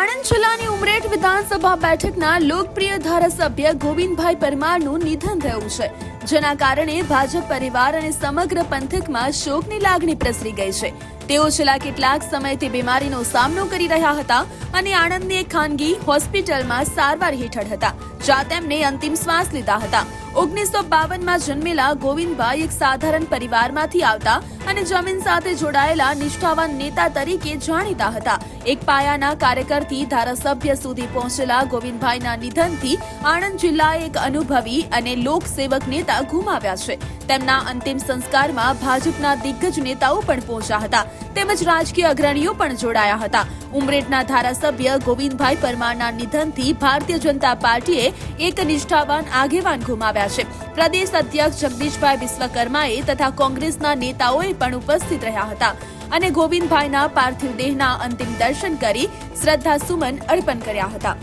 આણંદ જિલ્લાની ઉમરેઠ વિધાનસભા બેઠકના લોકપ્રિય ધારાસભ્ય ગોવિંદભાઈ પરમારનું નિધન થયું છે, જેના કારણે ભાજપ પરિવાર અને સમગ્ર પંથકમાં શોકની લાગણી પ્રસરી ગઈ છે. તેઓ છેલ્લા કેટલાક સમયથી બીમારીનો સામનો કરી રહ્યા હતા અને આણંદની એક ખાનગી હોસ્પિટલમાં સારવાર હેઠળ હતા, જ્યાં તેમને અંતિમ શ્વાસ લીધા હતા. 1952માં જન્મેલા ગોવિંદભાઈ એક સાધારણ પરિવારમાંથી આવતા અને જમીન સાથે જોડાયેલા નિષ્ઠાવાન નેતા તરીકે જાણીતા હતા. એક પાયાના કાર્યકરથી ધારાસભ્ય સુધી પહોંચેલા ગોવિંદભાઈના નિધનથી આણંદ જિલ્લાએ એક અનુભવી અને લોકસેવક નેતા ગુમાવ્યા છે. તેમના અંતિમ સંસ્કારમાં ભાજપના દિગ્ગજ નેતાઓ પણ પહોંચ્યા હતા, તેમજ રાજકીય અગ્રણીઓ પણ જોડાયા હતા. ઉમરેઠના ધારાસભ્ય ગોવિંદભાઈ પરમારના નિધનથી ભારતીય જનતા પાર્ટીએ એક નિષ્ઠાવાન આગેવાન ગુમાવ્યા છે. પ્રદેશ અધ્યક્ષ જગદીશભાઈ વિશ્વકર્માએ તથા કોંગ્રેસના નેતાઓએ પણ ઉપસ્થિત રહ્યા હતા અને ગોવિંદભાઈના પાર્થિવ દેહના અંતિમ દર્શન કરી શ્રદ્ધાસુમન અર્પણ કર્યા હતા.